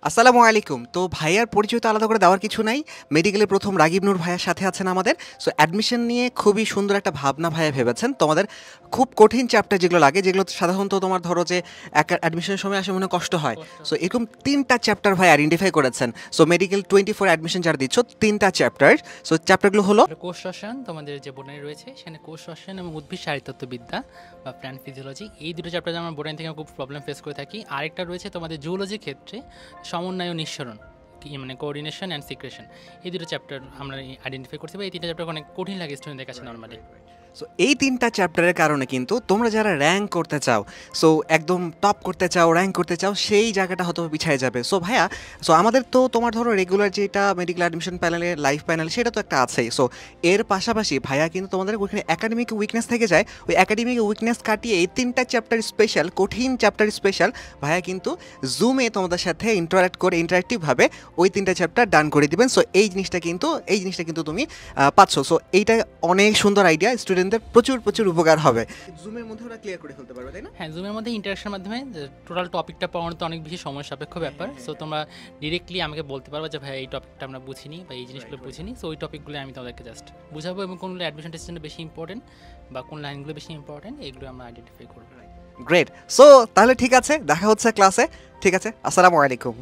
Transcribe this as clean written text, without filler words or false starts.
আসসালামু আলাইকুম। তো ভাইয়ার পরিচয় তো আলাদা করে দেওয়ার কিছু নাই। মেডিকেলের ১ম রাগিব নূর ভাইয়ার সাথে আছেন আমাদের। সো অ্যাডমিশন নিয়ে খুবই সুন্দর একটা ভাবনা ভাইয়া ভেবেছেন। তোমাদের খুব কঠিন চ্যাপ্টার যেগুলো লাগে, যেগুলো সাধারণত তোমার ধরো যে অ্যাডমিশনের সময় আসে মনে কষ্ট হয়। সো এরকম ৩টা চ্যাপ্টার ভাই আইডেন্টিফাই করেছেন। সো মেডিকেল 24 অ্যাডমিশন যারা দিচ্ছ ৩টা চ্যাপ্টার। সো চ্যাপ্টারগুলো হলো কোষ রসায়ন, তোমাদের যে বোর্ডে রয়েছে সেখানে কোষ রসায়ন এবং উদ্ভিদ শারীরতত্ত্ববিদ্যা বা প্ল্যান্ট ফিজিওলজি, এই দুটো চ্যাপ্টার আমার বোর্ডাইন থেকে খুব প্রবলেম ফেস করে থাকি। আরেকটা রয়েছে তোমাদের জুওলজির ক্ষেত্রে সমন্বয় ও নিঃসরণ, মানে কোঅর্ডিনেশন অ্যান্ড সিক্রেশন। এই দুটো চ্যাপ্টার আমরা আইডেন্টিফাই করতে পারি। এই তিনটা চ্যাপ্টার অনেক কঠিন লাগে স্টুডেন্টদের কাছে নর্মালি। সো এই ৩টা চ্যাপ্টারের কারণে কিন্তু তোমরা যারা র্যাঙ্ক করতে চাও, সো একদম টপ করতে চাও, র্যাঙ্ক করতে চাও, সেই জায়গাটা হয়তো পিছিয়ে যাবে। সো ভাইয়া, সো আমাদের তো তোমার ধরো রেগুলার যেটা মেডিকেল অ্যাডমিশন প্যানেলে লাইভ প্যানেল, সেটা তো একটা আছেই। সো এর পাশাপাশি ভাইয়া কিন্তু তোমাদের ওইখানে একাডেমিক উইকনেস থেকে যায়, ওই একাডেমিক উইকনেস কাটিয়ে এই ৩টা চ্যাপ্টার স্পেশাল, কঠিন চ্যাপ্টার স্পেশাল ভাইয়া কিন্তু জুমে তোমাদের সাথে ইন্টারাক্ট করে ইন্টারাক্টিভভাবে ওই ৩টা চ্যাপ্টার ডান করে দিবেন। সো এই জিনিসটা কিন্তু তুমি পাচ্ছ। সো এইটা অনেক সুন্দর আইডিয়া, স্টুডেন্টদের প্রচুর প্রচুর উপকার হবে। জুমের মধ্যে ওরা ক্লিয়ার করে ফেলতে পারবে, তাই না? হ্যাঁ, জুমের মধ্যে ইন্টারাকশনের মাধ্যমে টোটাল টপিকটা পড়ানো তো অনেক বেশি সময় সাপেক্ষ ব্যাপার। সো তোমরা ডিরেক্টলি আমাকে বলতে পারবে যে ভাই এই টপিকটা আমরা বুঝিনি বা এই জিনিসগুলো বুঝিনি। সো ওই টপিকগুলো আমি তোমাদেরকে জাস্ট বুঝাবো এবং কোনগুলো অ্যাডমিশন টেস্টের বেশি ইম্পর্টেন্ট বা কোন লাইনগুলো বেশি ইম্পর্টেন্ট, এগুলো আমরা আইডেন্টিফাই করবো। গ্রেট। সো তাহলে ঠিক আছে, দেখা হচ্ছে ক্লাসে। ঠিক আছে, আসসালামু আলাইকুম।